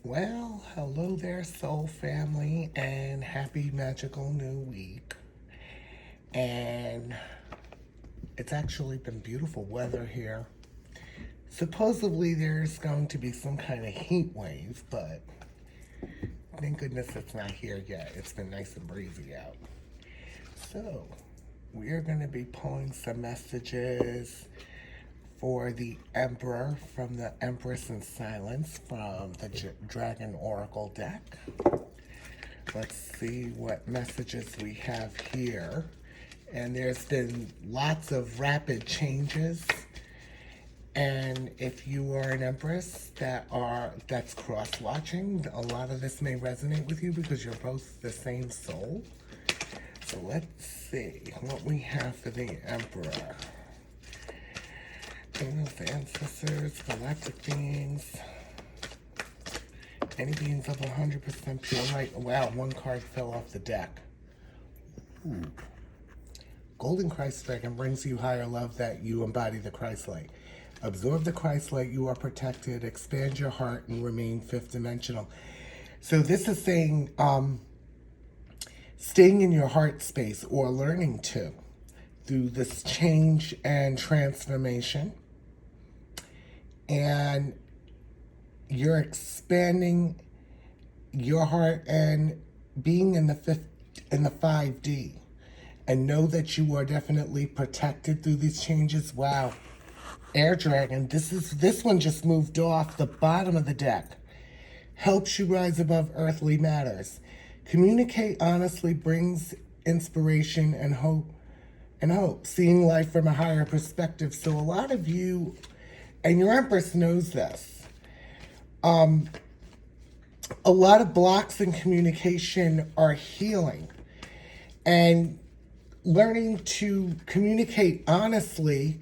Well, hello there, soul family, and happy magical new week. And it's actually been beautiful weather here. Supposedly, there's going to be some kind of heat wave, but thank goodness it's not here yet. It's been nice and breezy out. So, we're going to be pulling some messages for the Emperor from the Empress in Silence from the Dragon Oracle deck. Let's see what messages we have here. And there's been lots of rapid changes. And if you are an Empress that's cross-watching, a lot of this may resonate with you because you're both the same soul. So let's see what we have for the Emperor. Angels, ancestors, galactic beings, any beings of 100% pure light. Wow, one card fell off the deck. Ooh. Golden Christ Dragon brings you higher love that you embody the Christ light. Absorb the Christ light, you are protected. Expand your heart and remain fifth dimensional. So this is saying staying in your heart space or learning to through this change and transformation. And you're expanding your heart and being in the 5D. And know that you are definitely protected through these changes. Wow. Air Dragon, this one just moved off the bottom of the deck. Helps you rise above earthly matters. Communicate honestly brings inspiration and hope. Seeing life from a higher perspective. So a lot of you, and your Empress knows this, a lot of blocks in communication are healing. And learning to communicate honestly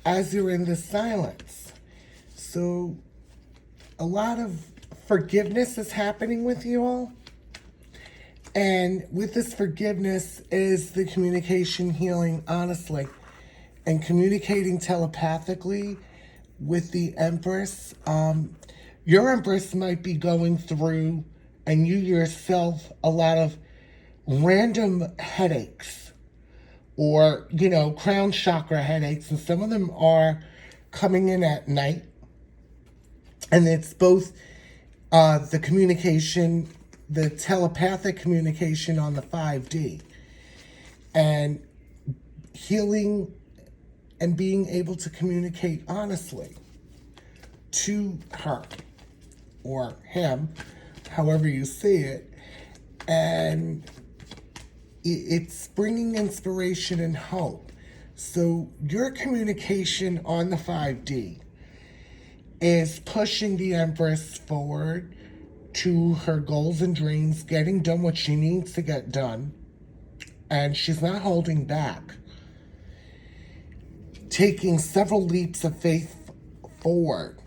as you're in this silence. So a lot of forgiveness is happening with you all. And with this forgiveness is the communication healing honestly and communicating telepathically with the Empress. Your Empress might be going through, and you yourself, a lot of random headaches or, crown chakra headaches. And some of them are coming in at night. And it's both the communication, the telepathic communication on the 5D, and healing and being able to communicate honestly to her or him, however you see it. And it's bringing inspiration and hope. So your communication on the 5D is pushing the Empress forward to her goals and dreams, getting done what she needs to get done. And she's not holding back. Taking several leaps of faith forward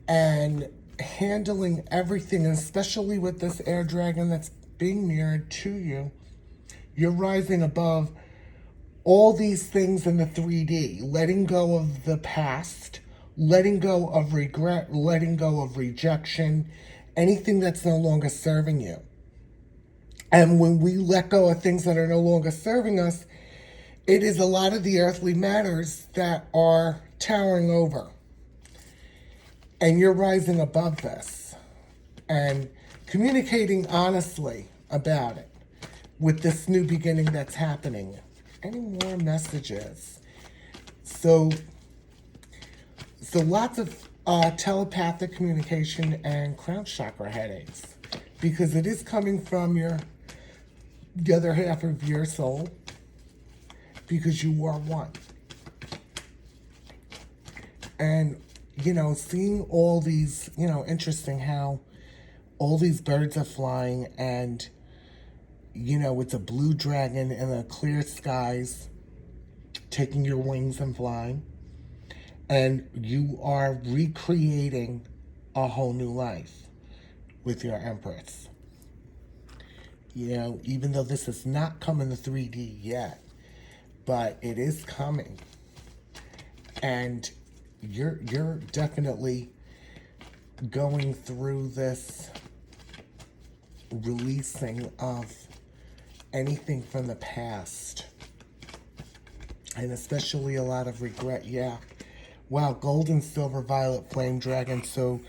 and handling everything, especially with this air dragon that's being mirrored to you. You're rising above all these things in the 3D, letting go of the past, letting go of regret, letting go of rejection, anything that's no longer serving you. And when we let go of things that are no longer serving us, it is a lot of the earthly matters that are towering over. And you're rising above this and communicating honestly about it with this new beginning that's happening. Any more messages? So lots of telepathic communication and crown chakra headaches, because it is coming from the other half of your soul, because you are one. And, seeing all these, interesting how all these birds are flying, and, it's a blue dragon in the clear skies, taking your wings and flying. And you are recreating a whole new life with your Empress. Even though this has not come in the 3D yet, but it is coming. And you're definitely going through this releasing of anything from the past. And especially a lot of regret. Yeah. Wow, gold and silver, violet, flame dragon. So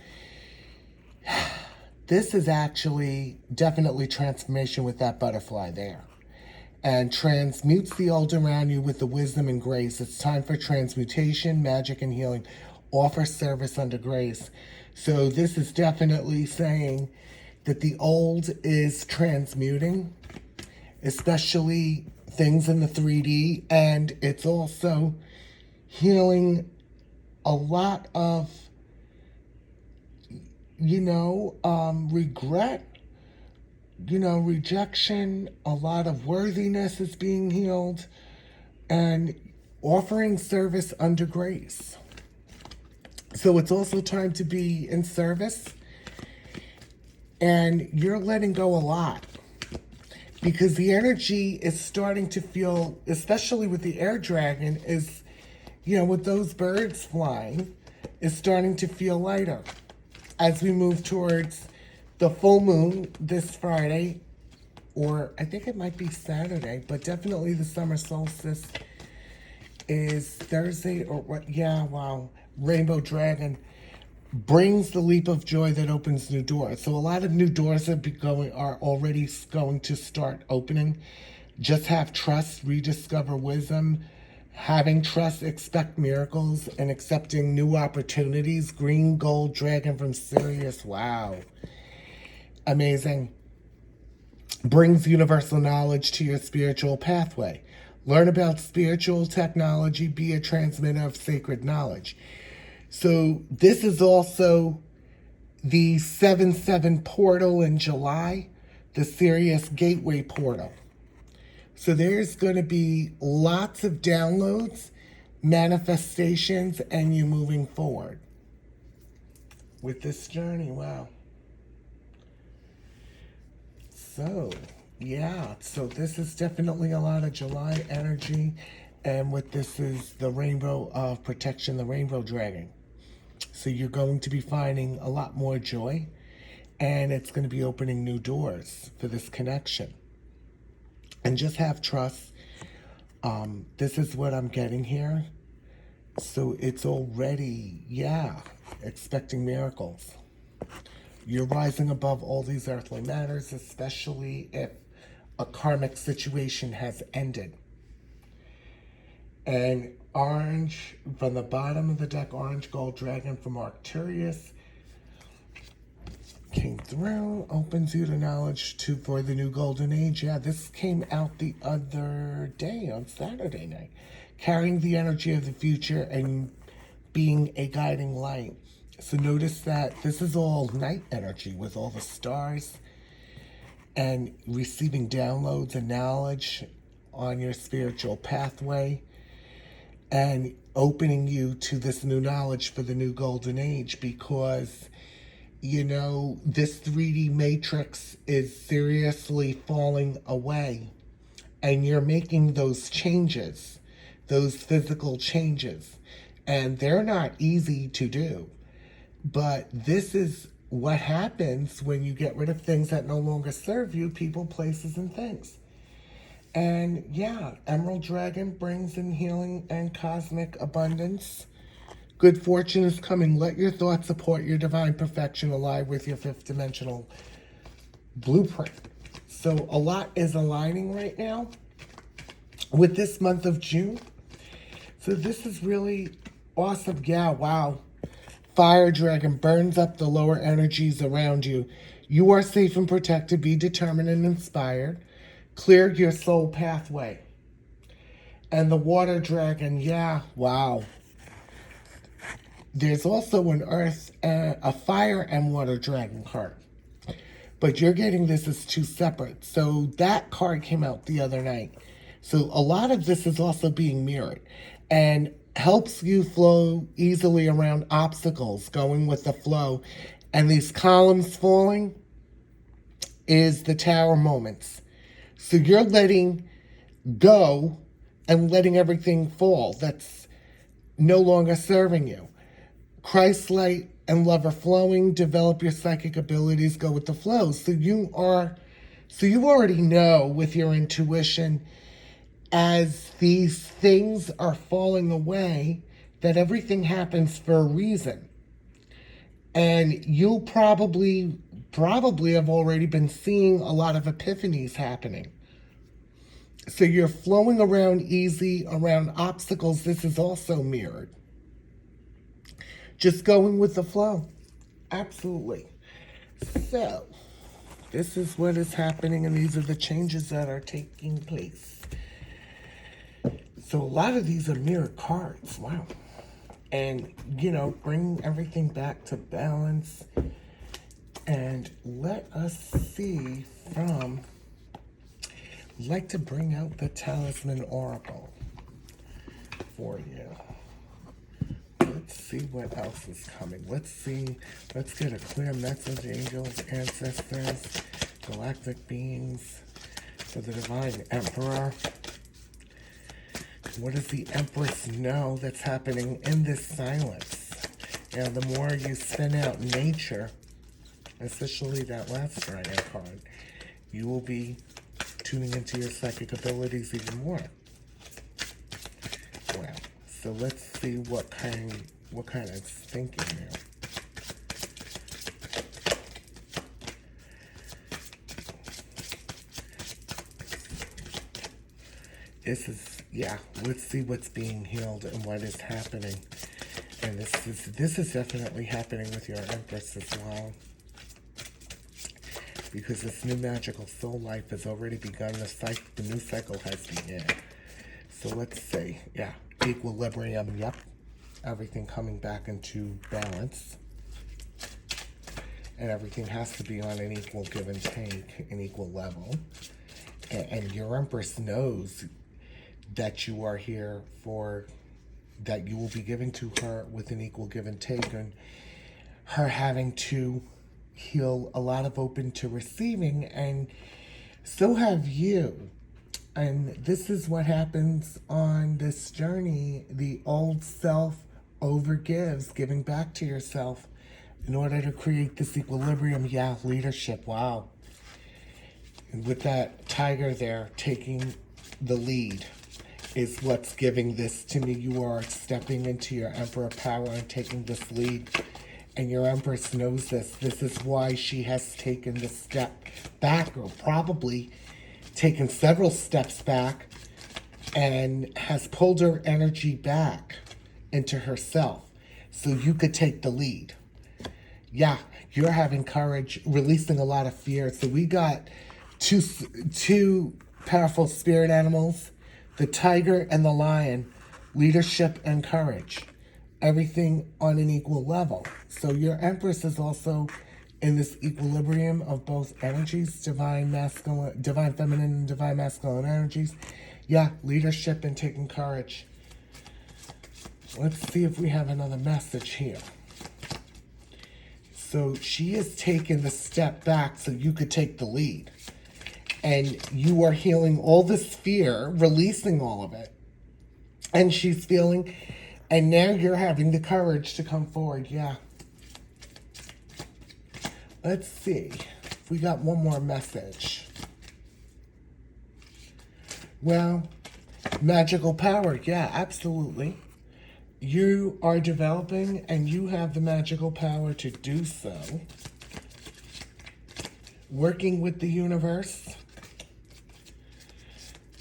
this is actually definitely transformation with that butterfly there. And transmutes the old around you with the wisdom and grace. It's time for transmutation, magic, and healing. Offer service under grace. So this is definitely saying that the old is transmuting, especially things in the 3D, and it's also healing a lot of, regret, rejection. A lot of worthiness is being healed, and offering service under grace. So it's also time to be in service, and you're letting go a lot, because the energy is starting to feel, especially with the air dragon, is, with those birds flying, is starting to feel lighter as we move towards the full moon this Friday, or I think it might be Saturday, but definitely the summer solstice is Thursday, or what? Yeah, wow. Rainbow Dragon brings the leap of joy that opens new doors. So a lot of new doors are already going to start opening. Just have trust, rediscover wisdom. Having trust, expect miracles, and accepting new opportunities. Green Gold Dragon from Sirius. Wow. Amazing. Brings universal knowledge to your spiritual pathway. Learn about spiritual technology. Be a transmitter of sacred knowledge. So this is also the 7/7 portal in July, the Sirius Gateway portal. So there's going to be lots of downloads, manifestations, and you moving forward with this journey. Wow. So, yeah. So this is definitely a lot of July energy. And what this is the rainbow of protection, the rainbow dragon. So you're going to be finding a lot more joy, and it's going to be opening new doors for this connection. And just have trust. This is what I'm getting here. So it's already, expecting miracles. You're rising above all these earthly matters, especially if a karmic situation has ended. And orange, from the bottom of the deck, orange gold dragon from Arcturian came through, opens you to knowledge for the new golden age. Yeah, this came out the other day on Saturday night. Carrying the energy of the future and being a guiding light. So notice that this is all night energy with all the stars and receiving downloads and knowledge on your spiritual pathway, and opening you to this new knowledge for the new golden age, because, this 3D matrix is seriously falling away, and you're making those changes, those physical changes, and they're not easy to do. But this is what happens when you get rid of things that no longer serve you, people, places, and things. And Emerald Dragon brings in healing and cosmic abundance. Good fortune is coming. Let your thoughts support your divine perfection, alive with your fifth dimensional blueprint. So a lot is aligning right now with this month of June. So this is really awesome. Yeah, wow. Fire Dragon burns up the lower energies around you. You are safe and protected. Be determined and inspired. Clear your soul pathway. And the Water Dragon, wow. There's also an earth, a fire and water dragon card. But you're getting this as two separate. So that card came out the other night. So a lot of this is also being mirrored. And helps you flow easily around obstacles, going with the flow. And these columns falling is the tower moments. So you're letting go and letting everything fall that's no longer serving you. Christ light and love are flowing. Develop your psychic abilities, go with the flow. So you already know with your intuition, as these things are falling away, that everything happens for a reason. And you'll probably have already been seeing a lot of epiphanies happening. So you're flowing around easy, around obstacles. This is also mirrored. Just going with the flow. Absolutely. So, this is what is happening, and these are the changes that are taking place. So, a lot of these are mirror cards. Wow. And, bring everything back to balance. And let us see from... I'd like to bring out the Talisman Oracle for you. Let's see what else is coming. Let's get a clear message, angels, ancestors, galactic beings, for the Devine Emperor. What does the Empress know that's happening in this silence? And the more you spin out nature, especially that last dragon card, you will be tuning into your psychic abilities even more. Well, so let's see what kind of thinking there. Let's see what's being healed and what is happening. And this is definitely happening with your Empress as well. Because this new magical soul life has already begun. The new cycle has begun. So let's see. Yeah, equilibrium. Yep. Everything coming back into balance. And everything has to be on an equal give and take, an equal level. And your Empress knows that you are here that you will be giving to her with an equal give and take. And her having to heal a lot of open to receiving, and so have you. And this is what happens on this journey. The old self overgives, giving back to yourself in order to create this equilibrium. Yeah, leadership. Wow. And with that tiger there taking the lead is what's giving this to me. You are stepping into your Emperor power and taking this lead. And your Empress knows this. This is why she has taken the step back, or probably taken several steps back, and has pulled her energy back into herself so you could take the lead. Yeah, you're having courage, releasing a lot of fear. So we got two powerful spirit animals, the tiger and the lion, leadership and courage. Everything on an equal level. So your Empress is also in this equilibrium of both energies, divine feminine and divine masculine energies. Yeah, leadership and taking courage. Let's see if we have another message here. So she has taken the step back so you could take the lead. And you are healing all this fear, releasing all of it. And she's feeling... And now you're having the courage to come forward. Yeah. Let's see if we got one more message. Well, magical power. Yeah, absolutely. You are developing and you have the magical power to do so. Working with the universe.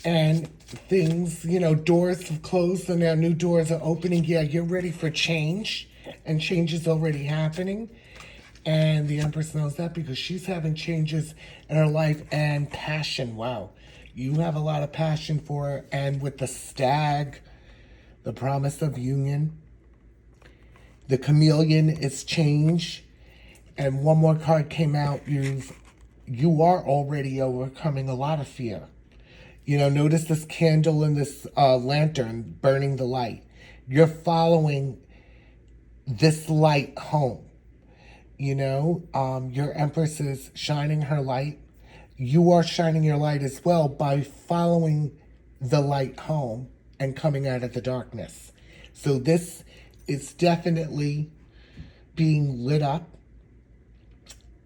And things, doors have closed and now new doors are opening. Yeah, you're ready for change, and change is already happening. And the Empress knows that because she's having changes in her life and passion. Wow, you have a lot of passion for her. And with the stag, the promise of union, the chameleon is change. And one more card came out. You are already overcoming a lot of fear. Notice this candle and this lantern burning the light. You're following this light home. Your Empress is shining her light. You are shining your light as well by following the light home and coming out of the darkness. So this is definitely being lit up,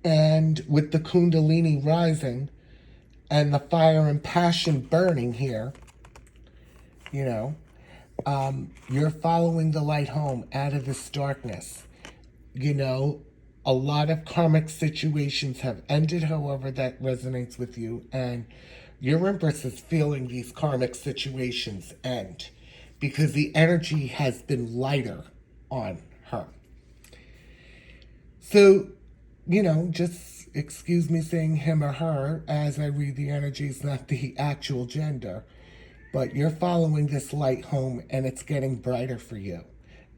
and with the Kundalini rising and the fire and passion burning here, you know, you're following the light home out of this darkness. You know, a lot of karmic situations have ended, however that resonates with you, and your Empress is feeling these karmic situations end because the energy has been lighter on her. So, you know, just excuse me saying him or her as I read the energies, not the actual gender. But you're following this light home, and it's getting brighter for you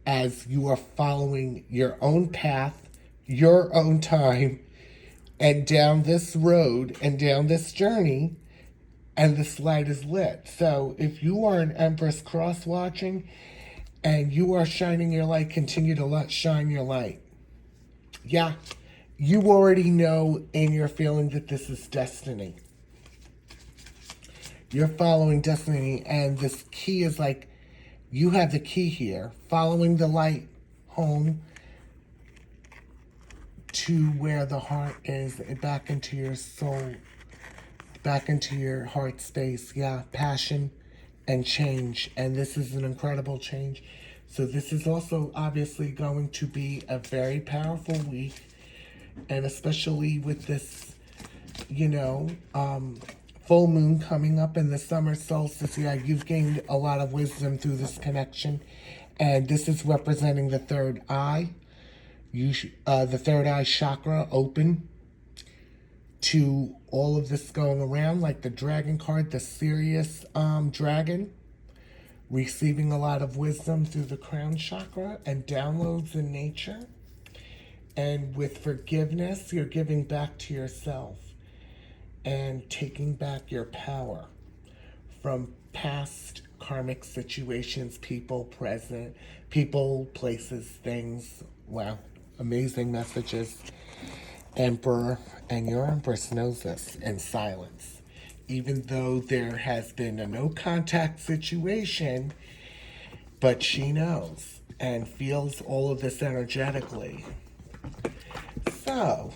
as you are following your own path, your own time, and down this road and down this journey, and this light is lit. So if you are an Empress cross-watching and you are shining your light, continue to shine your light. Yeah, you already know in your feeling that this is destiny. You're following destiny, and this key is like, you have the key here, following the light home to where the heart is, back into your soul, back into your heart space. Yeah, passion and change, and this is an incredible change. So this is also obviously going to be a very powerful week, and especially with this, you know, full moon coming up in the summer solstice. Yeah, you've gained a lot of wisdom through this connection, and this is representing the third eye. The third eye chakra open to all of this going around, like the dragon card, the Sirius dragon, receiving a lot of wisdom through the crown chakra and downloads in nature. And with forgiveness, you're giving back to yourself and taking back your power from past karmic situations, people, present, people, places, things. Wow, amazing messages. Emperor, and your Empress knows this in silence. Even though there has been a no contact situation, but she knows and feels all of this energetically. So,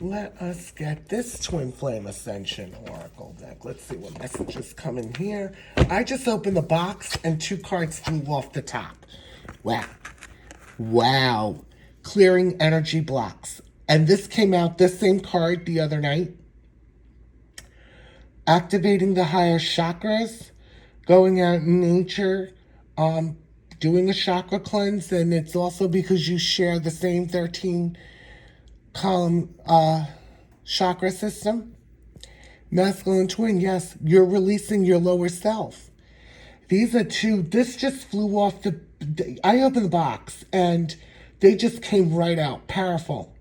let us get this Twin Flame Ascension Oracle deck. Let's see what messages come in here. I just opened the box and 2 cards flew off the top. Wow. Wow. Clearing energy blocks. And this came out, this same card, the other night. Activating the higher chakras, going out in nature, doing a chakra cleanse, and it's also because you share the same 13 column chakra system. Masculine twin, yes, you're releasing your lower self. These are 2, this just flew off I opened the box and they just came right out, powerful.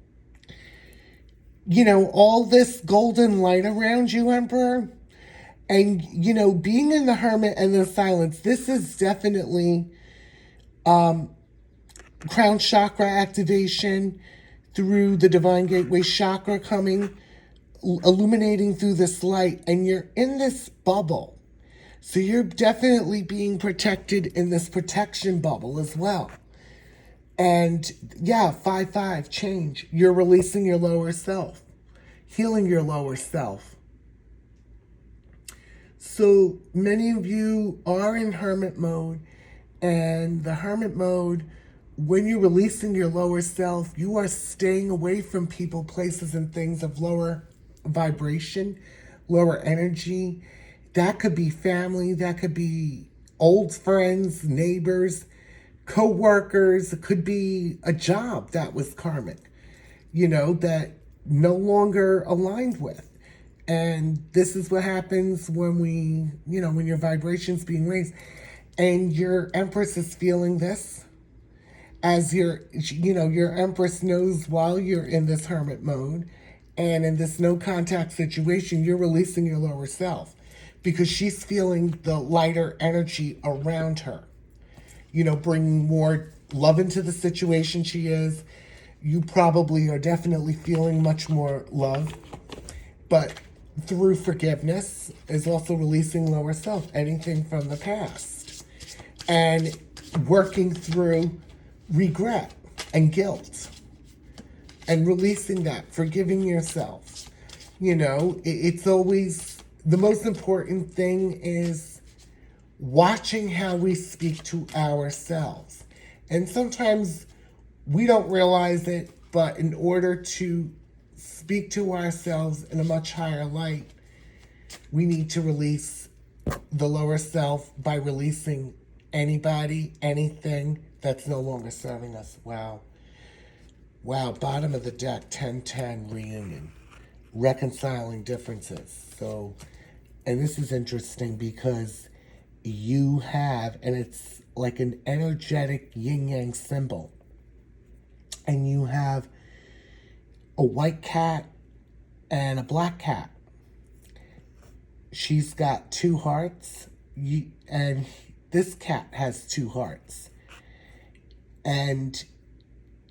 You know, all this golden light around you, Emperor, and, you know, being in the Hermit and the silence, this is definitely crown chakra activation through the Divine Gateway chakra coming, illuminating through this light, and you're in this bubble. So you're definitely being protected in this protection bubble as well. And yeah, 5-5, change. You're releasing your lower self, healing your lower self. So many of you are in hermit mode, and the hermit mode, when you're releasing your lower self, you are staying away from people, places, and things of lower vibration, lower energy. That could be family, that could be old friends, neighbors, co-workers. It could be a job that was karmic, you know, that no longer aligned with. And this is what happens when we, you know, when your vibration's being raised. And your Empress is feeling this as your Empress knows while you're in this hermit mode and in this no contact situation, you're releasing your lower self because she's feeling the lighter energy around her. You know, bringing more love into the situation she is. You probably are definitely feeling much more love, but through forgiveness is also releasing lower self, anything from the past, and working through regret. and guilt. And releasing that, forgiving yourself. You know, it's always, the most important thing is watching how we speak to ourselves. And sometimes we don't realize it, but in order to speak to ourselves in a much higher light, we need to release the lower self by releasing anybody, anything that's no longer serving us. Wow. Wow, bottom of the deck, 10-10 reunion. Reconciling differences. So, and this is interesting because you have, and it's like an energetic yin-yang symbol. And you have a white cat and a black cat. She's got 2 hearts, and this cat has 2 hearts. And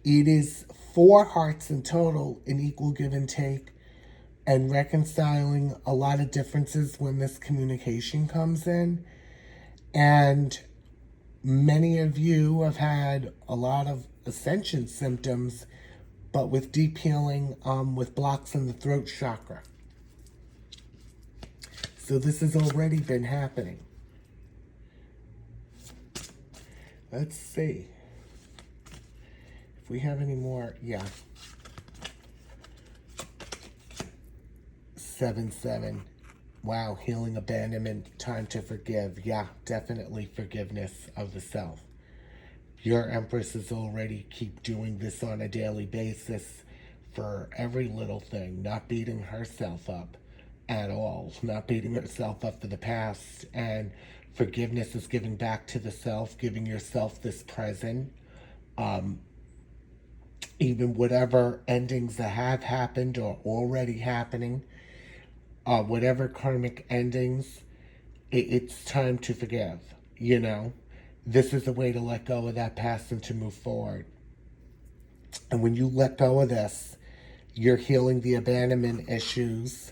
it is 4 hearts in total, in equal give and take, and reconciling a lot of differences when this communication comes in. And many of you have had a lot of ascension symptoms, but with deep healing, with blocks in the throat chakra. So this has already been happening. Let's see if we have any more. Yeah. 7-7. Wow, healing, abandonment, time to forgive. Yeah, definitely forgiveness of the self. Your Empress is already keep doing this on a daily basis for every little thing, not beating herself up at all, not beating herself up for the past. And forgiveness is giving back to the self, giving yourself this present. Even whatever endings that have happened or already happening, whatever karmic endings, it's time to forgive, you know. This is a way to let go of that past and to move forward. And when you let go of this, you're healing the abandonment issues.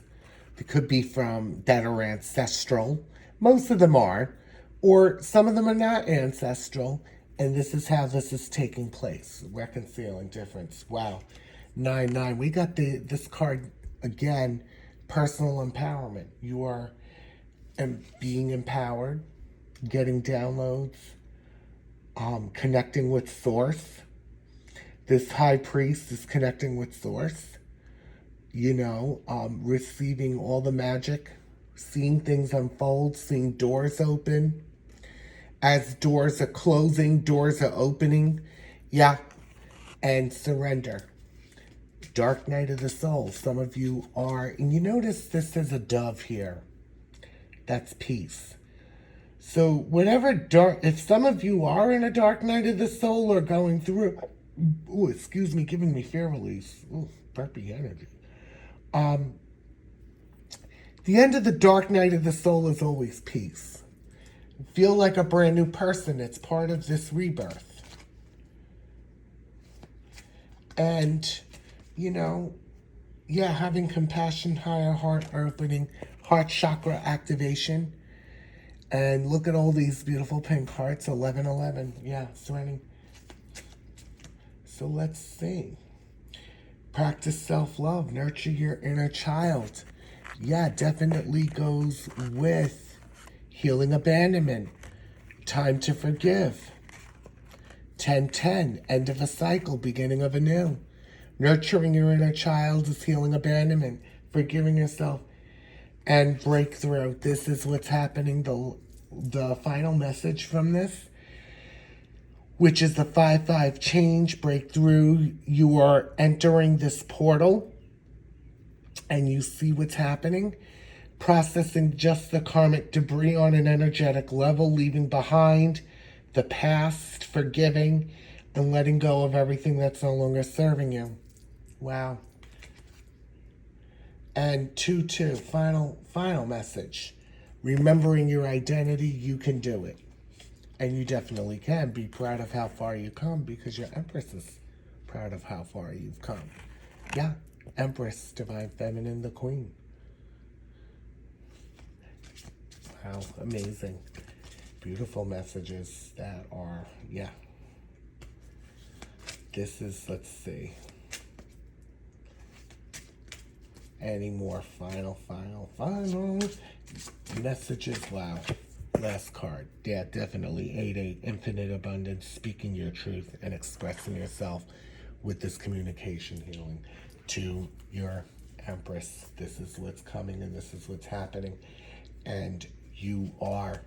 It could be from that are ancestral. Most of them are. Or some of them are not ancestral. And this is how this is taking place. Reconciling difference. Wow. 9-9. We got this card again. Personal empowerment. You are being empowered. Getting downloads. Connecting with source. This high priest is connecting with source. You know, receiving all the magic, seeing things unfold, seeing doors open. As doors are closing, doors are opening. Yeah. And surrender. Dark night of the soul. Some of you are, and you notice this is a dove here. That's peace. So whatever dark, if some of you are in a dark night of the soul or going through, ooh, excuse me, giving me fear release. Ooh, burpy energy. The end of the dark night of the soul is always peace. Feel like a brand new person. It's part of this rebirth. And, you know, yeah, having compassion, higher heart opening, heart chakra activation. And look at all these beautiful pink hearts, 11-11. Yeah, surrendering. So let's see. Practice self-love, nurture your inner child. Yeah, definitely goes with healing abandonment. Time to forgive. 10-10, end of a cycle, beginning of a new. Nurturing your inner child is healing abandonment, forgiving yourself, and breakthrough. This is what's happening. The final message from this, which is the 5-5 change, breakthrough. You are entering this portal and you see what's happening. Processing just the karmic debris on an energetic level, leaving behind the past, forgiving, and letting go of everything that's no longer serving you. Wow. And 2-2, final message. Remembering your identity, you can do it. And you definitely can. Be proud of how far you come because your Empress is proud of how far you've come. Yeah, Empress, Divine Feminine, the Queen. Wow, amazing. Beautiful messages that are, yeah. this is, let's see. Any more final messages? Wow. Last card. Yeah, definitely 8-8. Infinite abundance, speaking your truth and expressing yourself with this communication healing to your Empress. This is what's coming and this is what's happening. And you are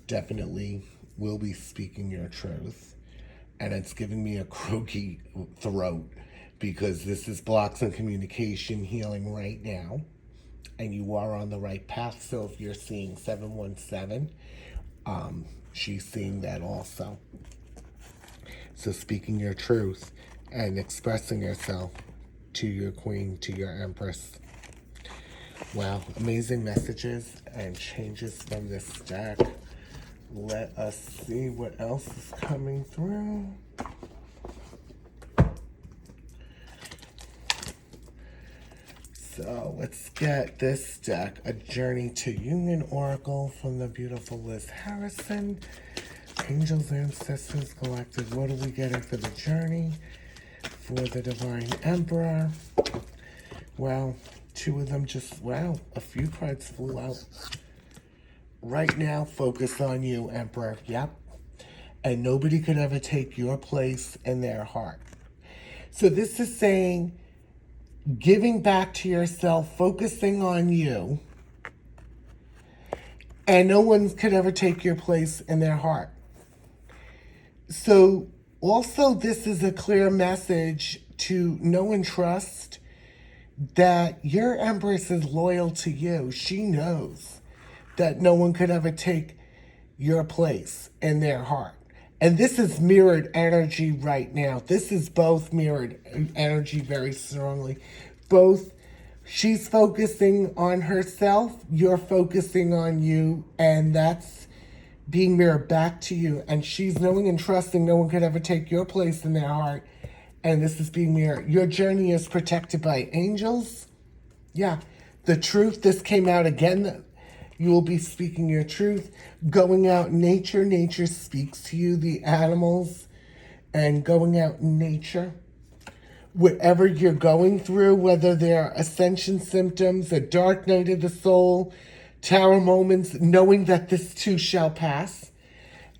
definitely will be speaking your truth. And it's giving me a croaky throat because this is blocks and communication healing right now. And you are on the right path. So if you're seeing 717, she's seeing that also. So speaking your truth and expressing yourself to your queen, to your Empress. Wow, amazing messages and changes from this deck. Let us see what else is coming through. So let's get this deck, A Journey to Union Oracle from the beautiful Liz Harrison. Angels, Ancestors, Galactic. What are we getting for the journey? For the Devine Emperor. Well, two of them just, wow, a few cards flew out. Right now, focus on you, Emperor. Yep. And nobody could ever take your place in their heart. So this is saying, giving back to yourself, focusing on you, and no one could ever take your place in their heart. So also this is a clear message to know and trust that your Empress is loyal to you. She knows that no one could ever take your place in their heart. And this is mirrored energy right now. This is both mirrored energy very strongly. Both, she's focusing on herself, you're focusing on you, and that's being mirrored back to you. And she's knowing and trusting no one could ever take your place in their heart. And this is being mirrored. Your journey is protected by angels. Yeah, the truth, this came out again. You will be speaking your truth. Going out in nature. Nature speaks to you. The animals and going out in nature. Whatever you're going through, whether they're ascension symptoms, a dark night of the soul, tower moments, knowing that this too shall pass.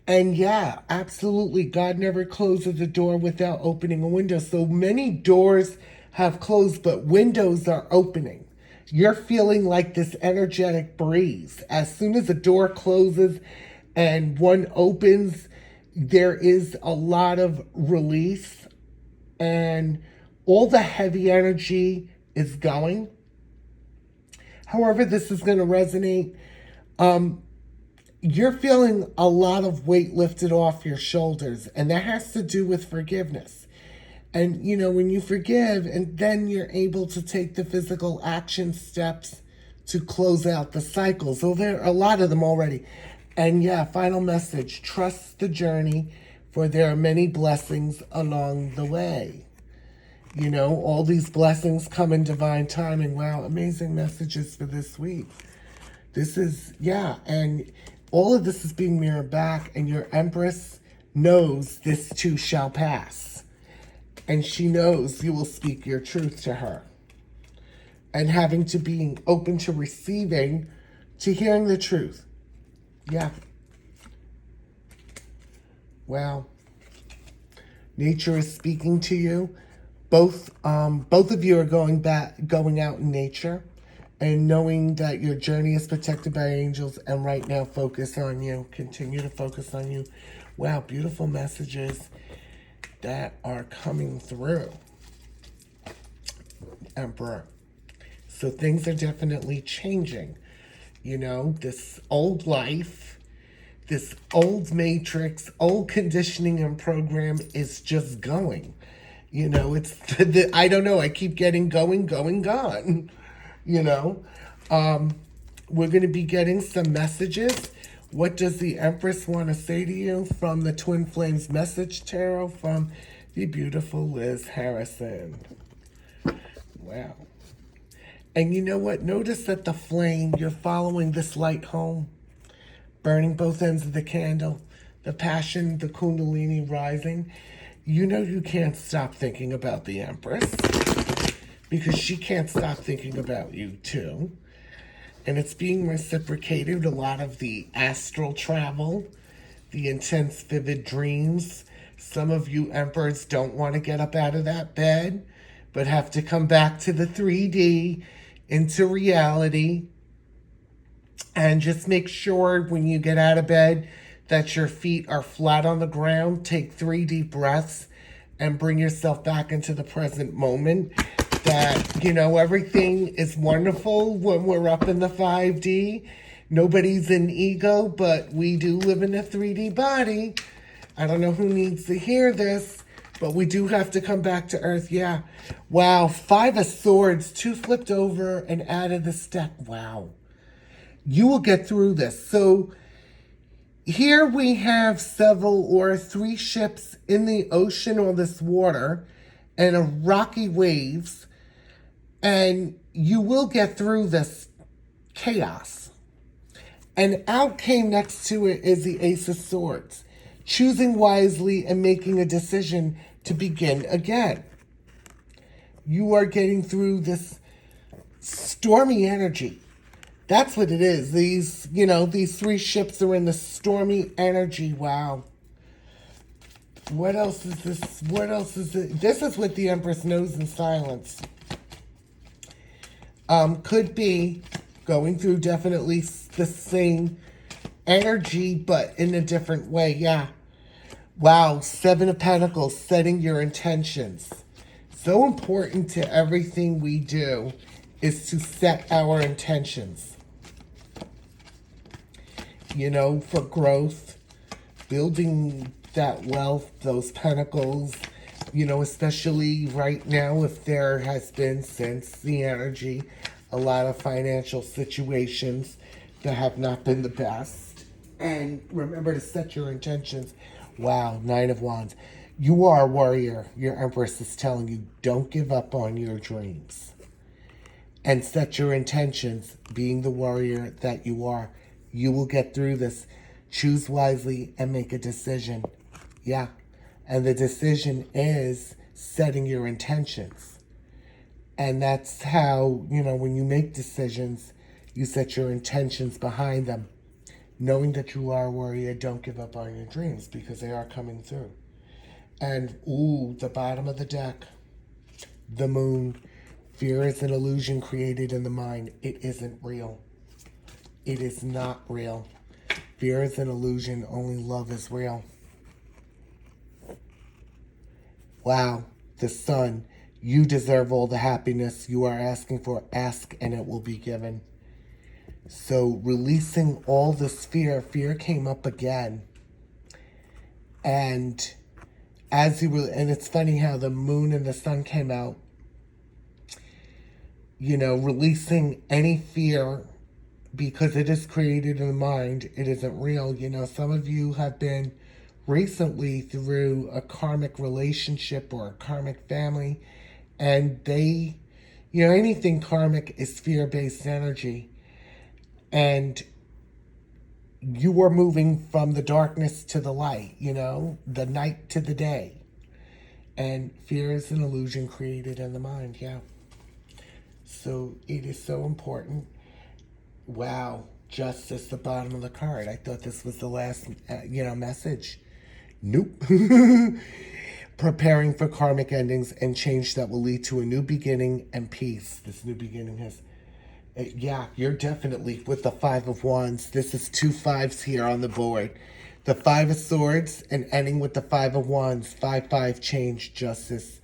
And yeah, absolutely, God never closes a door without opening a window. So many doors have closed, but windows are opening. You're feeling like this energetic breeze. As soon as a door closes and one opens, there is a lot of release and all the heavy energy is going. However, this is going to resonate. You're feeling a lot of weight lifted off your shoulders, and that has to do with forgiveness. And, you know, when you forgive, and then you're able to take the physical action steps to close out the cycle. So there are a lot of them already. And yeah, final message, trust the journey, for there are many blessings along the way. You know, all these blessings come in divine timing. Wow, amazing messages for this week. This is, yeah, and all of this is being mirrored back, and your Empress knows this too shall pass. And she knows you will speak your truth to her. And having to be open to receiving, to hearing the truth. Yeah. Wow. Nature is speaking to you. Both of you are going out in nature and knowing that your journey is protected by angels, and right now focus on you. Continue to focus on you. Wow, beautiful messages that are coming through, Emperor. So things are definitely changing. You know, this old life, this old matrix, old conditioning and program is just going. You know, it's, I don't know, I keep getting going, gone. You know, we're going to be getting some messages. What does the Empress want to say to you from the Twin Flames Message Tarot from the beautiful Liz Harrison? Wow. And you know what? Notice that the flame, you're following this light home, burning both ends of the candle, the passion, the kundalini rising. you know you can't stop thinking about the Empress because she can't stop thinking about you too. And it's being reciprocated. A lot of the astral travel, the intense, vivid dreams. Some of you Emperors don't want to get up out of that bed, but have to come back to the 3D, into reality. And just make sure when you get out of bed that your feet are flat on the ground. Take 3 deep breaths and bring yourself back into the present moment. That, you know, everything is wonderful when we're up in the 5D. Nobody's an ego, but we do live in a 3D body. I don't know who needs to hear this, but we do have to come back to Earth. Yeah. Wow. 5 of Swords, 2 flipped over and added the deck. Wow. You will get through this. So here we have several or 3 ships in the ocean or this water and a rocky waves. And you will get through this chaos. And out came next to it is the Ace of Swords. Choosing wisely and making a decision to begin again. You are getting through this stormy energy. That's what it is. These, you know, these 3 ships are in the stormy energy. Wow. What else is this? What else is it? This is what the Empress knows in silence. Could be going through definitely the same energy, but in a different way. Yeah. Wow. 7 of Pentacles, setting your intentions. So important to everything we do is to set our intentions. You know, for growth, building that wealth, those pentacles, you know, especially right now, if there has been, since the energy, a lot of financial situations that have not been the best. And remember to set your intentions. Wow, 9 of Wands. You are a warrior. Your Empress is telling you, don't give up on your dreams. And set your intentions, being the warrior that you are. You will get through this. Choose wisely and make a decision. Yeah. And the decision is setting your intentions. And that's how, you know, when you make decisions, you set your intentions behind them. Knowing that you are a warrior, don't give up on your dreams because they are coming through. And, ooh, the bottom of the deck, the moon. Fear is an illusion created in the mind. It isn't real. It is not real. Fear is an illusion. Only love is real. Wow, the Sun. You deserve all the happiness you are asking for. Ask and it will be given. So releasing all this fear. Fear came up again. And as you were, and it's funny how the moon and the sun came out. You know, releasing any fear because it is created in the mind. It isn't real. You know, some of you have been recently through a karmic relationship or a karmic family, and they, you know, anything karmic is fear-based energy, and you are moving from the darkness to the light, you know, the night to the day, and fear is an illusion created in the mind. Yeah. So it is so important. Wow, Justice, the bottom of the card. I thought this was the last, message. Nope. Preparing for karmic endings and change that will lead to a new beginning and peace. This new beginning has, yeah, you're definitely with the 5 of Wands. This is 2 5s here on the board. The 5 of Swords and ending with the 5 of Wands. 5-5 change, justice.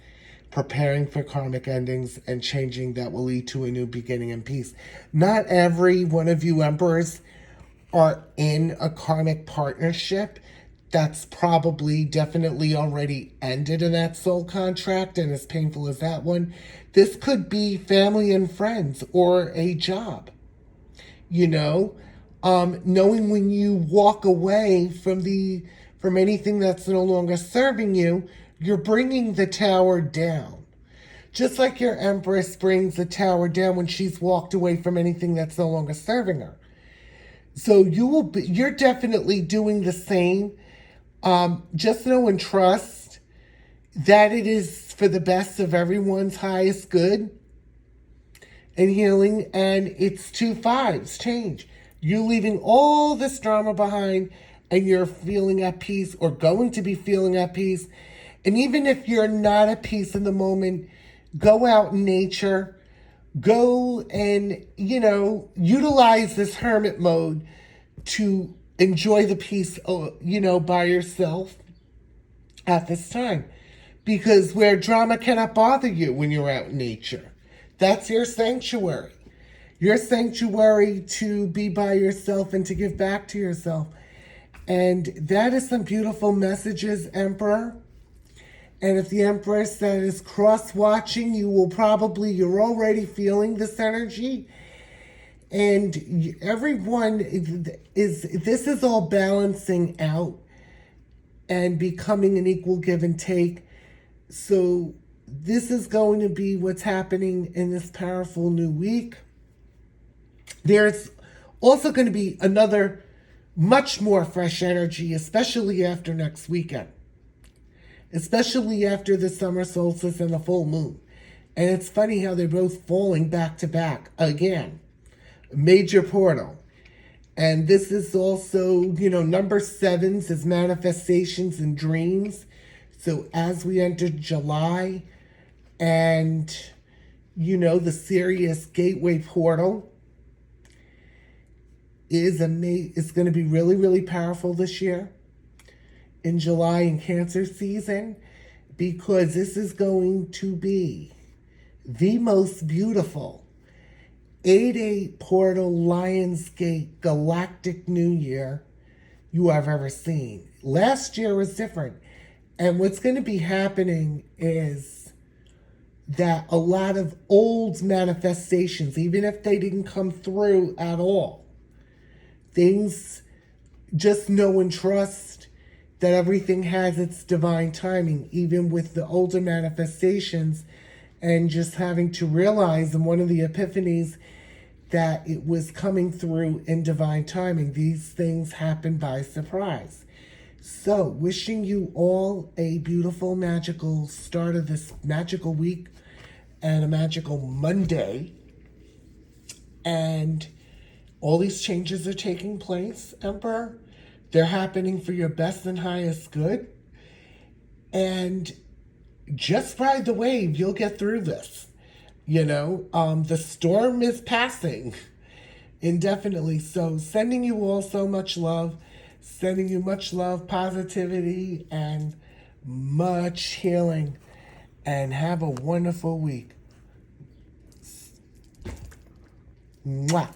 Preparing for karmic endings and changing that will lead to a new beginning and peace. Not every one of you Emperors are in a karmic partnership. That's probably definitely already ended in that soul contract, and as painful as that one, this could be family and friends or a job. You know, knowing when you walk away from anything that's no longer serving you, you're bringing the tower down. Just like your Empress brings the tower down when she's walked away from anything that's no longer serving her. So you're definitely doing the same. Just know and trust, that it is for the best of everyone's highest good and healing. And it's 2 5s change. You're leaving all this drama behind and you're feeling at peace, or going to be feeling at peace. And even if you're not at peace in the moment, go out in nature. Go and, utilize this hermit mode to enjoy the peace, by yourself at this time. Because where drama cannot bother you when you're out in nature. That's your sanctuary. Your sanctuary to be by yourself and to give back to yourself. And that is some beautiful messages, Emperor. And if the Empress that is cross-watching, you're already feeling this energy. And everyone this is all balancing out and becoming an equal give and take. So this is going to be what's happening in this powerful new week. There's also going to be another much more fresh energy, especially after next weekend. Especially after the summer solstice and the full moon. And it's funny how they're both falling back to back again. Major portal. And this is also, number 7s is manifestations and dreams. So as we enter July and, the Sirius gateway portal is going to be really, really powerful this year in July in Cancer season, because this is going to be the most beautiful 8/8 portal Lionsgate galactic new year you have ever seen. Last year was different. And what's going to be happening is that a lot of old manifestations, even if they didn't come through at all, things, just know and trust that everything has its divine timing, even with the older manifestations, and just having to realize in one of the epiphanies that it was coming through in divine timing. These things happen by surprise. So, wishing you all a beautiful, magical start of this magical week and a magical Monday. And all these changes are taking place, Emperor. They're happening for your best and highest good. And just ride the wave. You'll get through this. The storm is passing indefinitely. So sending you all so much love. Sending you much love, positivity, and much healing. And have a wonderful week. Mwah.